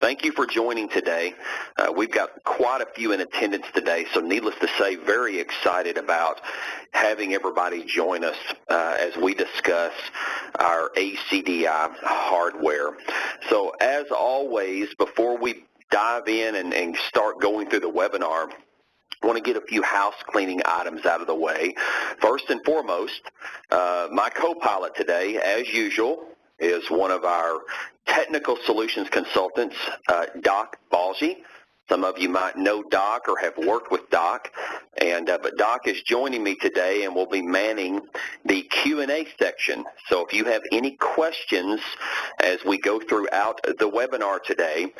Thank you for joining today. We've got quite a few in attendance today, so needless to say, very excited about having everybody join us as we discuss our ACDI hardware. So as always, before we dive in and start going through the webinar, I want to get a few house cleaning items out of the way. First and foremost, my co-pilot today, as usual, is one of our technical solutions consultants, Doc Balji. Some of you might know Doc or have worked with Doc, but Doc is joining me today and will be manning the Q&A section. So if you have any questions as we go throughout the webinar today,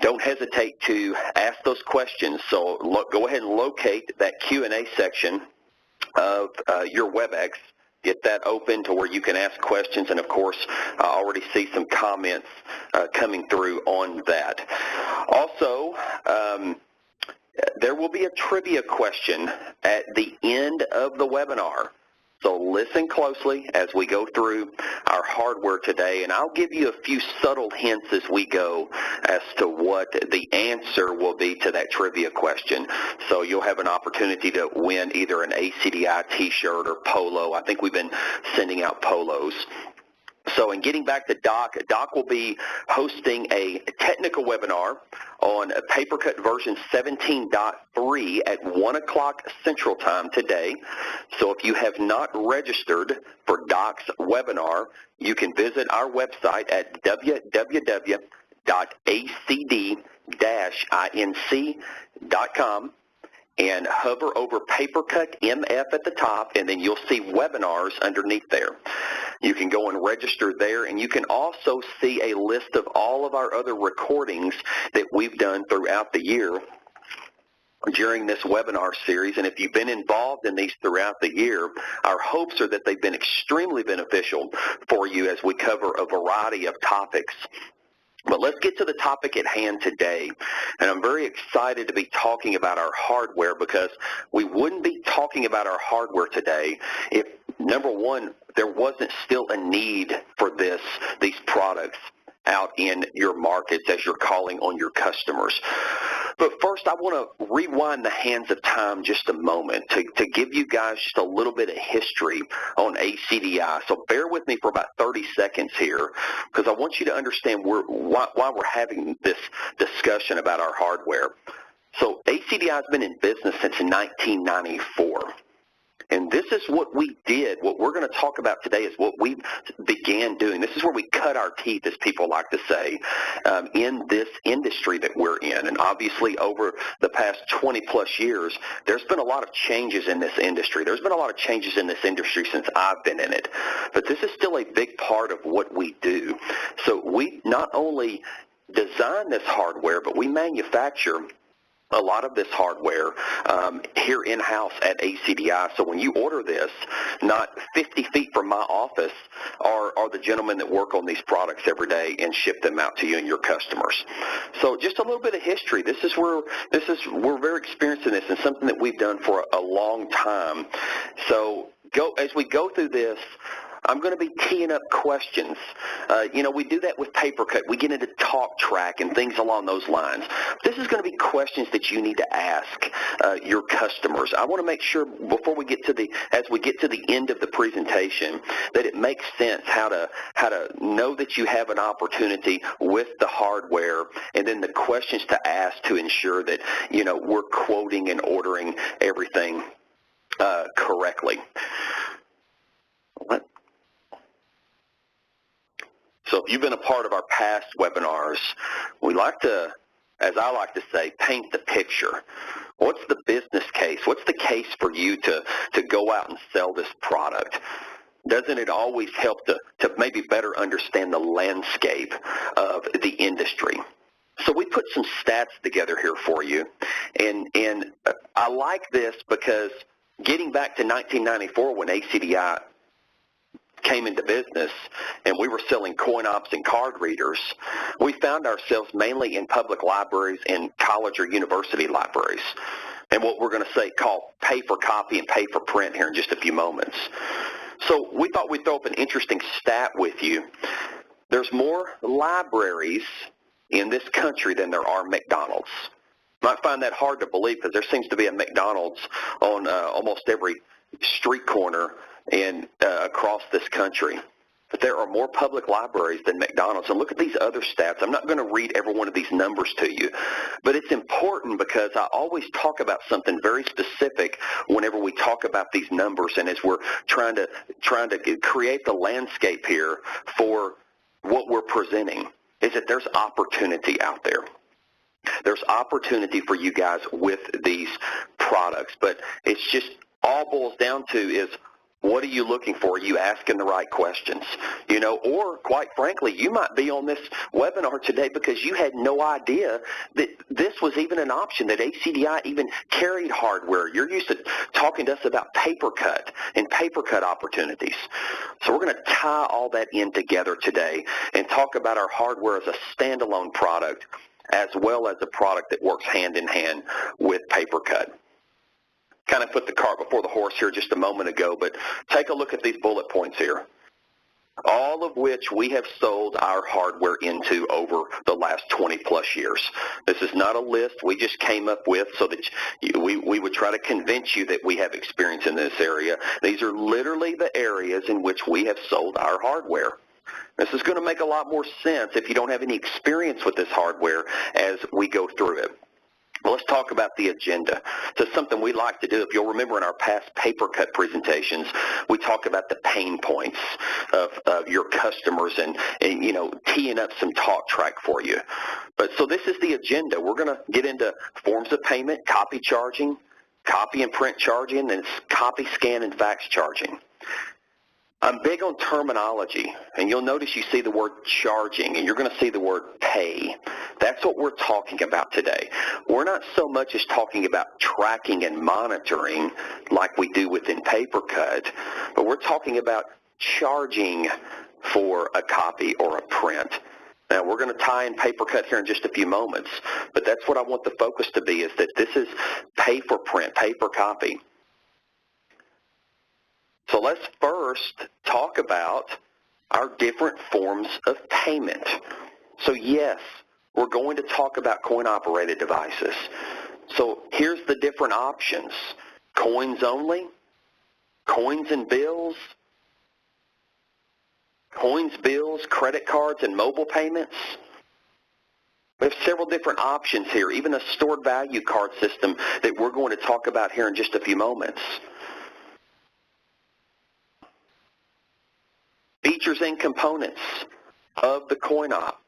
don't hesitate to ask those questions. So go ahead and locate that Q&A section of your WebEx. Get that open to where you can ask questions, and of course, I already see some comments coming through on that. Also, there will be a trivia question at the end of the webinar. So listen closely as we go through our hardware today, and I'll give you a few subtle hints as we go as to what the answer will be to that trivia question. So you'll have an opportunity to win either an ACDI t-shirt or polo. I think we've been sending out polos. So in getting back to Doc, Doc will be hosting a technical webinar on PaperCut version 17.3 at 1 o'clock Central Time today. So if you have not registered for Doc's webinar, you can visit our website at www.acd-inc.com and hover over PaperCut MF at the top, and then you'll see webinars underneath there. You can go and register there, and you can also see a list of all of our other recordings that we've done throughout the year during this webinar series. And if you've been involved in these throughout the year, our hopes are that they've been extremely beneficial for you as we cover a variety of topics. But let's get to the topic at hand today, and I'm very excited to be talking about our hardware, because we wouldn't be talking about our hardware today if, number one, there wasn't still a need for these products out in your markets as you're calling on your customers. But first, I want to rewind the hands of time just a moment to give you guys just a little bit of history on ACDI. So bear with me for about 30 seconds here, because I want you to understand why we're having this discussion about our hardware. So ACDI has been in business since 1994. And this is what we did. What we're going to talk about today is what we began doing. This is where we cut our teeth, as people like to say, in this industry that we're in. And obviously, over the past 20-plus years, there's been a lot of changes in this industry. There's been a lot of changes in this industry since I've been in it. But this is still a big part of what we do. So we not only design this hardware, but we manufacture a lot of this hardware here in-house at ACDI. So when you order this, not 50 feet from my office are the gentlemen that work on these products every day and ship them out to you and your customers. So just a little bit of history. We're very experienced in this, and something that we've done for a long time. So as we go through this, I'm going to be teeing up questions. We do that with PaperCut. We get into talk track and things along those lines. This is going to be questions that you need to ask your customers. I want to make sure before we get to the end of the presentation that it makes sense how to know that you have an opportunity with the hardware, and then the questions to ask to ensure that we're quoting and ordering everything correctly. So if you've been a part of our past webinars, we like to, as I like to say, paint the picture. What's the business case? What's the case for you to go out and sell this product? Doesn't it always help to maybe better understand the landscape of the industry? So we put some stats together here for you, and I like this because getting back to 1994 when ACDI came into business and we were selling coin ops and card readers, we found ourselves mainly in public libraries and college or university libraries, and what we're going to call pay for copy and pay for print here in just a few moments. So we thought we'd throw up an interesting stat with you. There's more libraries in this country than there are McDonald's. You might find that hard to believe because there seems to be a McDonald's on almost every street corner and across this country. But there are more public libraries than McDonald's. And look at these other stats. I'm not going to read every one of these numbers to you, but it's important because I always talk about something very specific whenever we talk about these numbers, and as we're trying to create the landscape here for what we're presenting, is that there's opportunity out there. There's opportunity for you guys with these products, but it's just all boils down to is, what are you looking for? Are you asking the right questions? You know, or quite frankly, you might be on this webinar today because you had no idea that this was even an option, that ACDI even carried hardware. You're used to talking to us about paper cut and paper cut opportunities. So we're going to tie all that in together today and talk about our hardware as a standalone product as well as a product that works hand in hand with paper cut. Kind of put the cart before the horse here just a moment ago, but take a look at these bullet points here, all of which we have sold our hardware into over the last 20-plus years. This is not a list we just came up with so that we would try to convince you that we have experience in this area. These are literally the areas in which we have sold our hardware. This is going to make a lot more sense if you don't have any experience with this hardware as we go through it. Well, let's talk about the agenda. So something we like to do, if you'll remember in our past paper cut presentations, we talk about the pain points of your customers and, you know, teeing up some talk track for you. But so this is the agenda. We're going to get into forms of payment, copy charging, copy and print charging, and copy, scan, and fax charging. I'm big on terminology, and you'll notice you see the word charging, and you're going to see the word pay. That's what we're talking about today. We're not so much as talking about tracking and monitoring like we do within paper cut, but we're talking about charging for a copy or a print. Now, we're going to tie in paper cut here in just a few moments, but that's what I want the focus to be, is that this is pay for print, pay for copy. So let's first talk about our different forms of payment. So yes, we're going to talk about coin-operated devices. So here's the different options. Coins only, coins and bills, coins, bills, credit cards, and mobile payments. We have several different options here, even a stored value card system that we're going to talk about here in just a few moments. Features and components of the coin-op.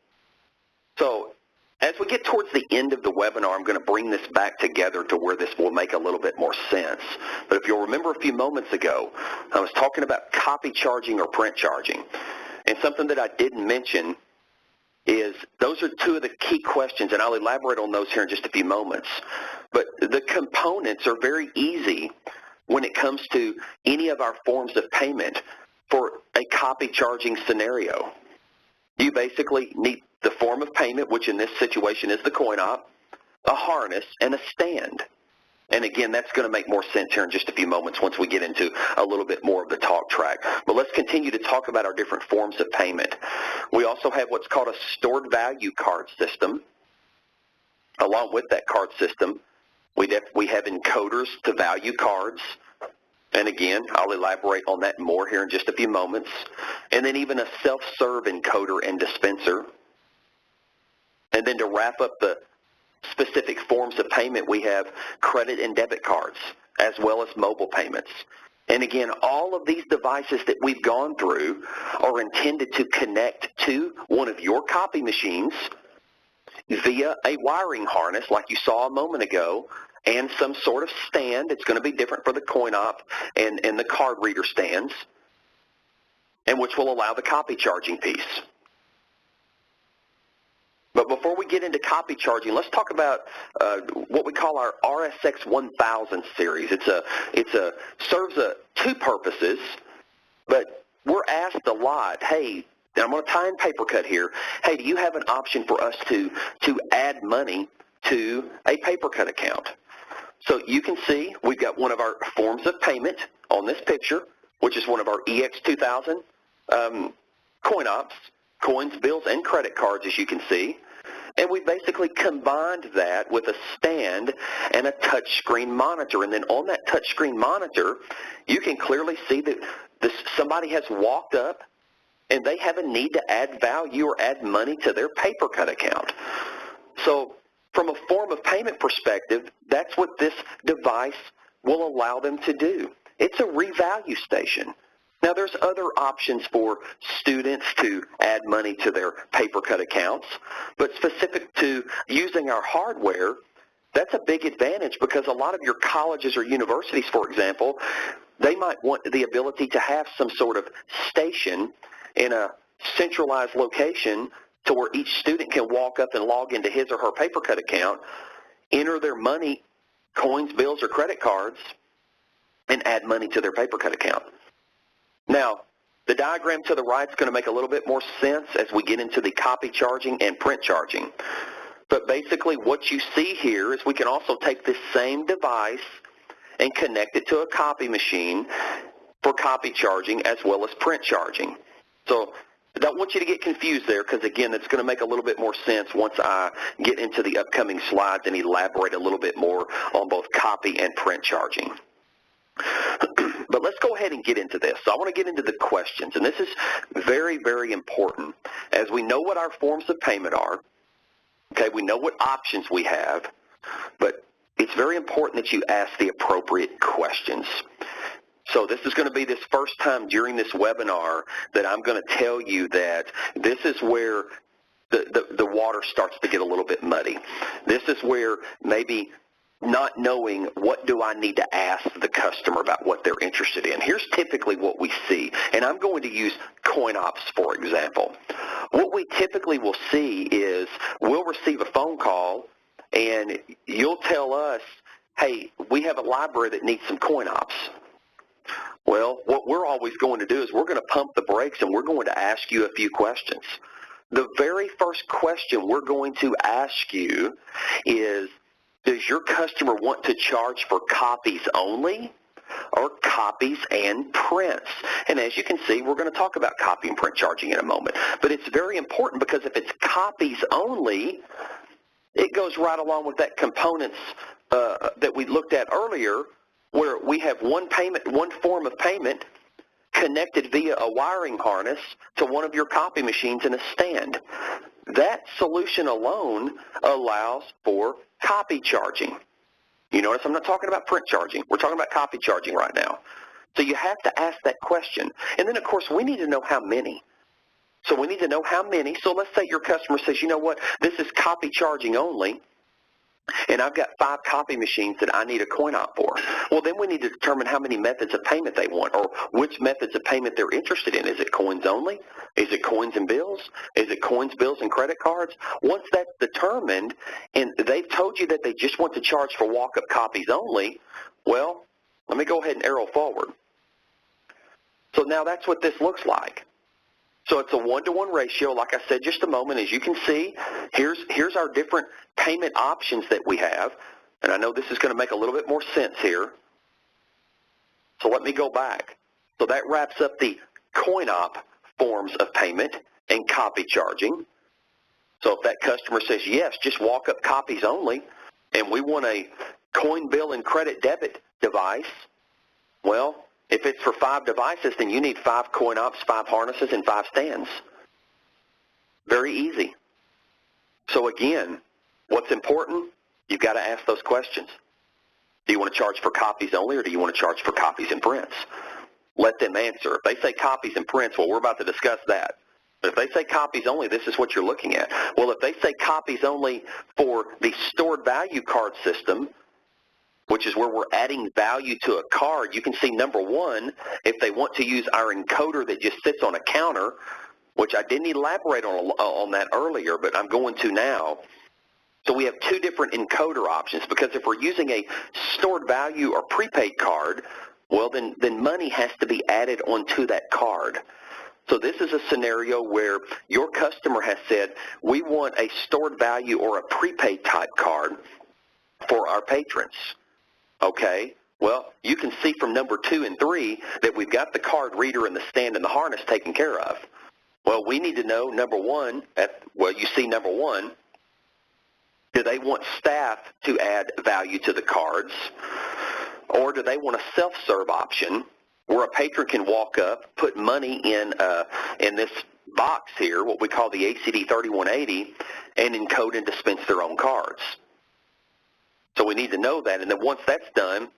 So as we get towards the end of the webinar, I'm going to bring this back together to where this will make a little bit more sense. But if you'll remember a few moments ago, I was talking about copy charging or print charging. And something that I didn't mention is those are two of the key questions, and I'll elaborate on those here in just a few moments. But the components are very easy when it comes to any of our forms of payment. For a copy charging scenario, you basically need the form of payment, which in this situation is the coin-op, a harness, and a stand. And again, that's going to make more sense here in just a few moments once we get into a little bit more of the talk track. But let's continue to talk about our different forms of payment. We also have what's called a stored value card system. Along with that card system, we have encoders to value cards. And again, I'll elaborate on that more here in just a few moments. And then even a self-serve encoder and dispenser. And then to wrap up the specific forms of payment, we have credit and debit cards, as well as mobile payments. And again, all of these devices that we've gone through are intended to connect to one of your copy machines via a wiring harness like you saw a moment ago, and some sort of stand. It's going to be different for the coin-op and the card reader stands, and which will allow the copy charging piece. But before we get into copy charging, let's talk about what we call our RSX 1000 series. It serves two purposes, but we're asked a lot, hey, and I'm going to tie in paper cut here, hey, do you have an option for us to add money to a paper cut account? So you can see we've got one of our forms of payment on this picture, which is one of our EX2000 coin-ops, coins, bills, and credit cards, as you can see. And we basically combined that with a stand and a touchscreen monitor. And then on that touchscreen monitor, you can clearly see that somebody has walked up and they have a need to add value or add money to their paper cut account. So from a form of payment perspective, that's what this device will allow them to do. It's a revalue station. Now, there's other options for students to add money to their paper cut accounts, but specific to using our hardware, that's a big advantage because a lot of your colleges or universities, for example, they might want the ability to have some sort of station in a centralized location to where each student can walk up and log into his or her paper cut account, enter their money, coins, bills, or credit cards, and add money to their paper cut account. Now, the diagram to the right is going to make a little bit more sense as we get into the copy charging and print charging. But basically what you see here is we can also take this same device and connect it to a copy machine for copy charging as well as print charging. So I don't want you to get confused there because, again, it's going to make a little bit more sense once I get into the upcoming slides and elaborate a little bit more on both copy and print charging. But let's go ahead and get into this. So I want to get into the questions, and this is very, very important. As we know what our forms of payment are, okay, we know what options we have, but it's very important that you ask the appropriate questions. So this is going to be this first time during this webinar that I'm going to tell you that this is where the water starts to get a little bit muddy. This is where maybe not knowing what do I need to ask the customer about what they're interested in. Here's typically what we see, and I'm going to use CoinOps for example. What we typically will see is we'll receive a phone call and you'll tell us, hey, we have a library that needs some CoinOps. Well, what we're always going to do is we're going to pump the brakes and we're going to ask you a few questions. The very first question we're going to ask you is, does your customer want to charge for copies only or copies and prints? And as you can see, we're going to talk about copy and print charging in a moment. But it's very important because if it's copies only, it goes right along with that components that we looked at earlier, where we have one form of payment connected via a wiring harness to one of your copy machines in a stand. That solution alone allows for copy charging. You notice I'm not talking about print charging. We're talking about copy charging right now. So you have to ask that question. And then, of course, we need to know how many. So we need to know how many. So let's say your customer says, you know what, this is copy charging only, and I've got 5 copy machines that I need a coin-op for. Well, then we need to determine how many methods of payment they want or which methods of payment they're interested in. Is it coins only? Is it coins and bills? Is it coins, bills, and credit cards? Once that's determined and they've told you that they just want to charge for walk-up copies only, well, let me go ahead and arrow forward. So now that's what this looks like. So it's a 1-to-1 ratio, like I said just a moment. As you can see, here's our different payment options that we have. And I know this is going to make a little bit more sense here. So let me go back. So that wraps up the coin-op forms of payment and copy charging. So if that customer says, yes, just walk up copies only, and we want a coin, bill, and credit debit device, well, if it's for 5 devices, then you need 5 coin-ops, 5 harnesses, and 5 stands. Very easy. So again, what's important? You've got to ask those questions. Do you want to charge for copies only, or do you want to charge for copies and prints? Let them answer. If they say copies and prints, well, we're about to discuss that. But if they say copies only, this is what you're looking at. Well, if they say copies only for the stored value card system, which is where we're adding value to a card, you can see number 1, if they want to use our encoder that just sits on a counter, which I didn't elaborate on that earlier, but I'm going to now. So we have 2 different encoder options, because if we're using a stored value or prepaid card, well, then money has to be added onto that card. So this is a scenario where your customer has said, we want a stored value or a prepaid type card for our patrons. Okay, well, you can see from number 2 and 3 that we've got the card reader and the stand and the harness taken care of. Well, we need to know, number 1, well, you see number 1, they want staff to add value to the cards? Or do they want a self-serve option where a patron can walk up, put money in this box here, what we call the ACDI 3180, and encode and dispense their own cards? So we need to know that, and then once that's done,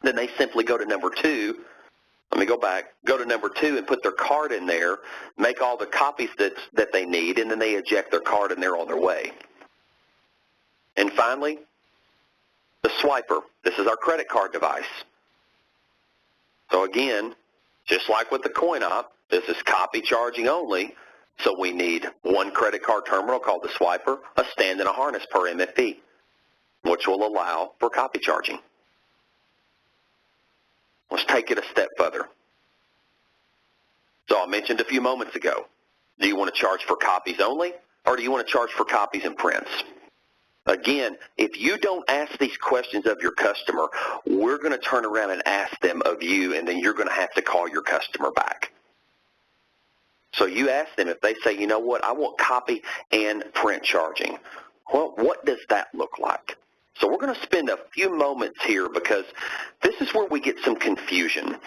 then they simply go to number 2. Let me go back. Go to number 2 and put their card in there, make all the copies that they need, and then they eject their card and they're on their way. And finally, the swiper. This is our credit card device. So again, just like with the coin op, this is copy charging only. So we need one credit card terminal called the swiper, a stand and a harness per MFP, which will allow for copy charging. Let's take it a step further. So I mentioned a few moments ago, do you want to charge for copies only, or do you want to charge for copies and prints? Again, if you don't ask these questions of your customer, we're going to turn around and ask them of you, and then you're going to have to call your customer back. So you ask them, if they say, you know what, I want copy and print charging. Well, what does that look like? So we're going to spend a few moments here because this is where we get some confusion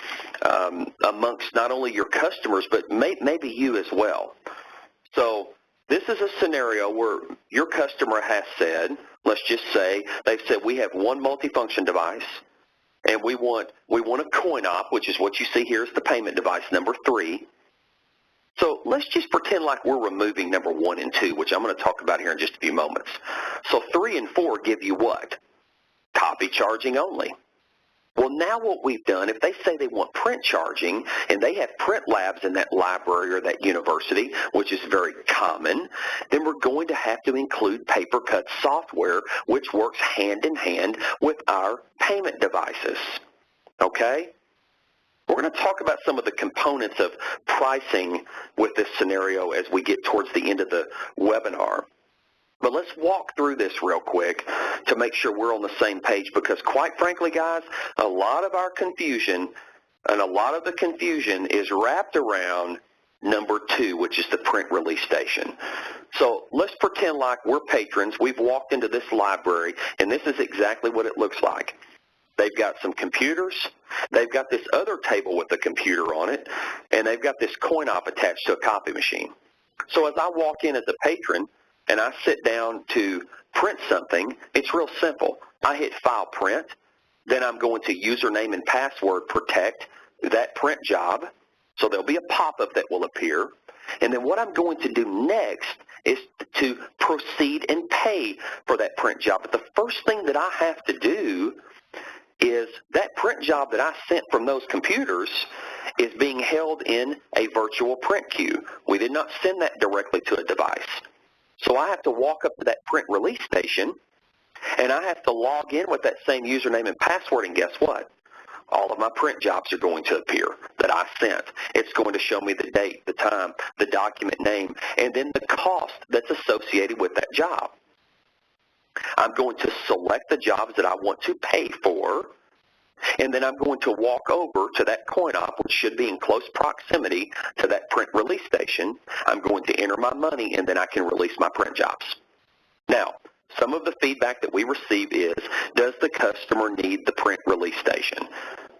amongst not only your customers, but maybe you as well. So this is a scenario where your customer has said, let's just say, they've said we have one multifunction device, and we want a coin op, which is what you see here is the payment device, number 3. So let's just pretend like we're removing number 1 and 2, which I'm going to talk about here in just a few moments. So 3 and 4 give you what? Copy charging only. Well, now what we've done, if they say they want print charging, and they have print labs in that library or that university, which is very common, then we're going to have to include paper cut software, which works hand in hand with our payment devices. Okay? We're going to talk about some of the components of pricing with this scenario as we get towards the end of the webinar. But let's walk through this real quick to make sure we're on the same page, because quite frankly, guys, a lot of our confusion and a lot of the confusion is wrapped around number 2, which is the print release station. So let's pretend like we're patrons. We've walked into this library, and this is exactly what it looks like. They've got some computers. They've got this other table with a computer on it, and they've got this coin op attached to a copy machine. So as I walk in as a patron and I sit down to print something, it's real simple. I hit File Print, then I'm going to username and password protect that print job. So there'll be a pop-up that will appear. And then what I'm going to do next is to proceed and pay for that print job. But the first thing that I have to do is that print job that I sent from those computers is being held in a virtual print queue. We did not send that directly to a device. So I have to walk up to that print release station, and I have to log in with that same username and password, and guess what? All of my print jobs are going to appear that I sent. It's going to show me the date, the time, the document name, and then the cost that's associated with that job. I'm going to select the jobs that I want to pay for, and then I'm going to walk over to that coin op, which should be in close proximity to that print release station. I'm going to enter my money, and then I can release my print jobs. Now, some of the feedback that we receive is, does the customer need the print release station?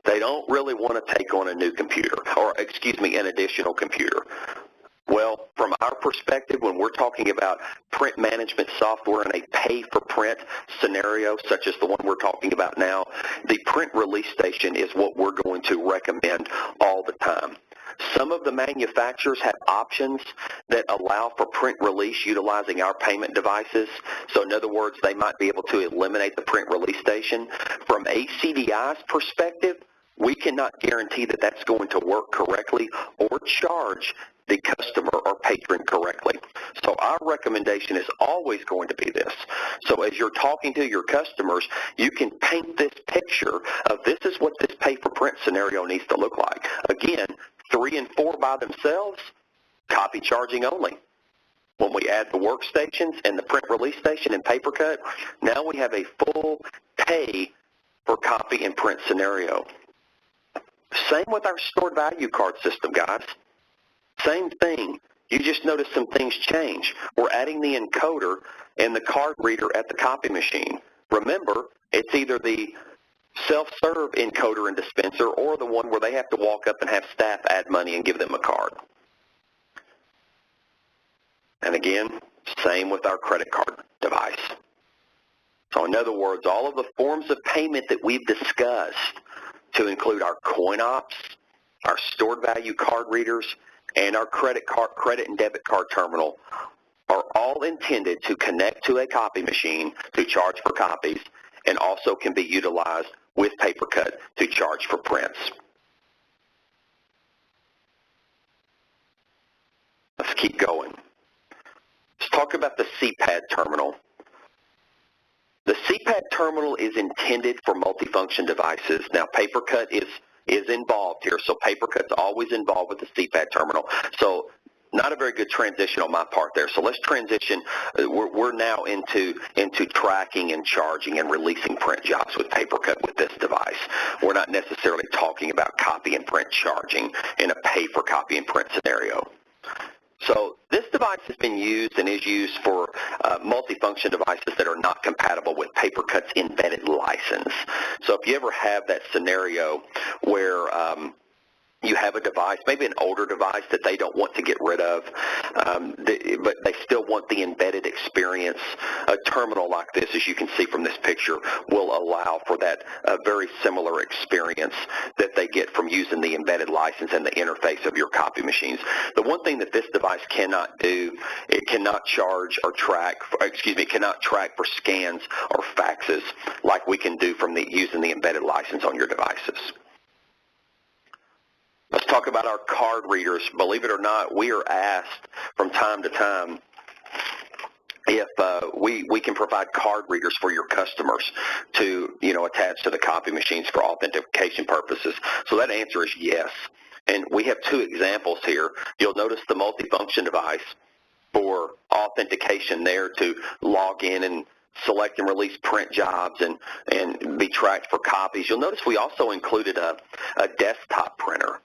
They don't really want to take on a new computer, or excuse me, an additional computer. Well, from our perspective, when we're talking about print management software in a pay-for-print scenario, such as the one we're talking about now, the print release station is what we're going to recommend all the time. Some of the manufacturers have options that allow for print release utilizing our payment devices. So in other words, they might be able to eliminate the print release station. From ACDI's perspective, we cannot guarantee that that's going to work correctly or charge the customer or patron correctly. So our recommendation is always going to be this. So as you're talking to your customers, you can paint this picture of this is what this pay-for-print scenario needs to look like. Again, 3 and 4 by themselves, copy charging only. When we add the workstations and the print release station and paper cut, now we have a full pay for copy and print scenario. Same with our stored value card system, guys. Same thing. you just notice some things change. We're adding the encoder and the card reader at the copy machine. Remember, it's either the self-serve encoder and dispenser or the one where they have to walk up and have staff add money and give them a card. And again, same with our credit card device. So in other words, all of the forms of payment that we've discussed, to include our coin ops, our stored value card readers, and our credit and debit card terminal, are all intended to connect to a copy machine to charge for copies, and also can be utilized with PaperCut to charge for prints. Let's keep going. Let's talk about the CPAD terminal. The CPAD terminal is intended for multifunction devices. Now, PaperCut is involved here, so PaperCut's always involved with the CPAD terminal. So not a very good transition on my part there. So let's transition. We're now into tracking and charging and releasing print jobs with PaperCut with this device. We're not necessarily talking about copy and print charging in a pay for copy and print scenario. So this device has been used and is used for multifunction devices that are not compatible with PaperCut's embedded license. So if you ever have that scenario where you have a device, maybe an older device that they don't want to get rid of, but they still want the embedded experience, a terminal like this, as you can see from this picture, will allow for that very similar experience that they get from using the embedded license and the interface of your copy machines. The one thing that this device cannot do, it cannot charge or track, it cannot track for scans or faxes like we can do from using the embedded license on your devices. Let's talk about our card readers. Believe it or not, we are asked from time to time if we can provide card readers for your customers to, attach to the copy machines for authentication purposes. So that answer is yes. And we have two examples here. You'll notice the multifunction device for authentication there to log in and select and release print jobs and be tracked for copies. You'll notice we also included a desktop printer.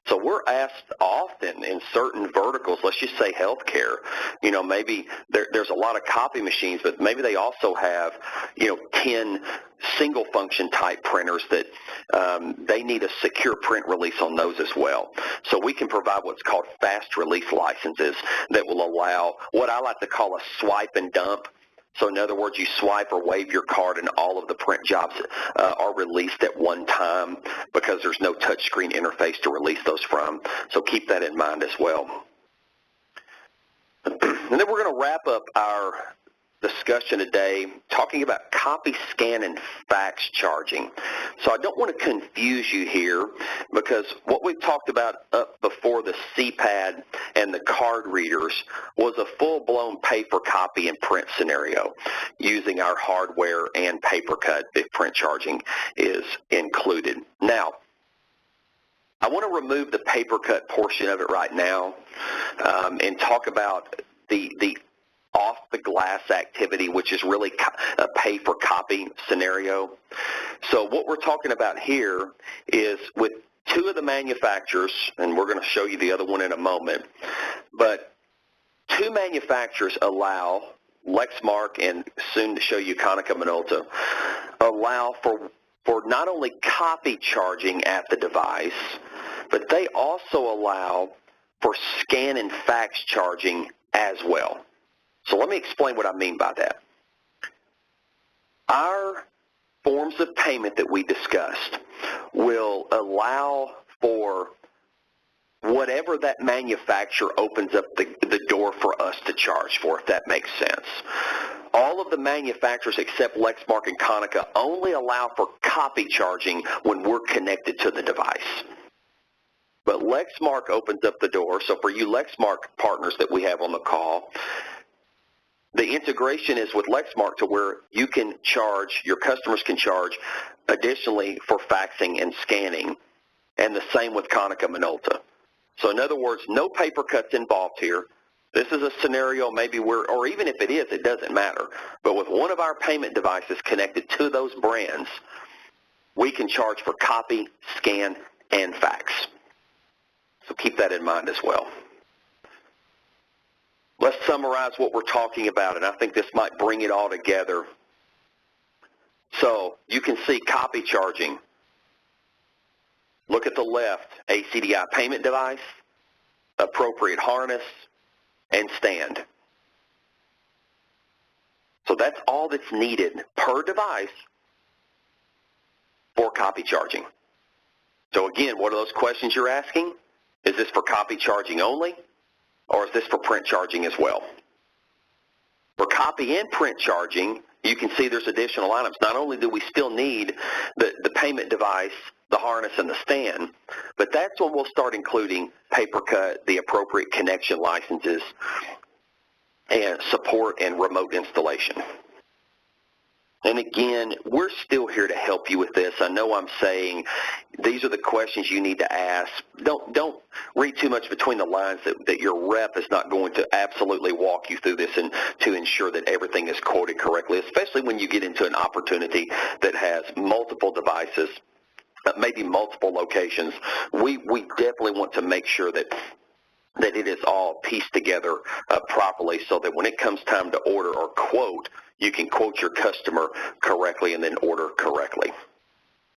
So we're asked often in certain verticals, let's just say healthcare, maybe there's a lot of copy machines, but maybe they also have, 10 single function type printers that they need a secure print release on those as well. So we can provide what's called fast release licenses that will allow what I like to call a swipe and dump. So in other words, you swipe or wave your card and all of the print jobs are released at one time because there's no touchscreen interface to release those from. So keep that in mind as well. And then we're going to wrap up our discussion today talking about copy, scan, and fax charging. So I don't want to confuse you here because what we've talked about up before the CPAD and the card readers was a full-blown pay-for-copy and print scenario using our hardware and PaperCut if print charging is included. Now, I want to remove the PaperCut portion of it right now and talk about the off-the-glass activity, which is really a pay-for-copy scenario. So what we're talking about here is with two of the manufacturers, and we're going to show you the other one in a moment, but two manufacturers allow, Lexmark and soon to show you KONICA MINOLTA, allow for not only copy charging at the device, but they also allow for scan and fax charging as well. So let me explain what I mean by that. Our forms of payment that we discussed will allow for whatever that manufacturer opens up the door for us to charge for, if that makes sense. All of the manufacturers except Lexmark and KONICA only allow for copy charging when we're connected to the device. But Lexmark opens up the door. So for you Lexmark partners that we have on the call, the integration is with Lexmark to where you can charge, your customers can charge additionally for faxing and scanning, and the same with KONICA MINOLTA. So in other words, no paper cuts involved here. This is a scenario maybe where, or even if it is, it doesn't matter. But with one of our payment devices connected to those brands, we can charge for copy, scan, and fax. So keep that in mind as well. Let's summarize what we're talking about, and I think this might bring it all together. So you can see copy charging. Look at the left, ACDI payment device, appropriate harness, and stand. So that's all that's needed per device for copy charging. So again, what are those questions you're asking? Is this for copy charging only, or is this for print charging as well? For copy and print charging, you can see there's additional items. Not only do we still need the payment device, the harness, and the stand, but that's when we'll start including paper cut, the appropriate connection licenses, and support and remote installation. And again, we're still here to help you with this. I know I'm saying these are the questions you need to ask. Don't read too much between the lines that your rep is not going to absolutely walk you through this and to ensure that everything is quoted correctly, especially when you get into an opportunity that has multiple devices, maybe multiple locations. We definitely want to make sure that it is all pieced together properly so that when it comes time to order or quote, you can quote your customer correctly and then order correctly.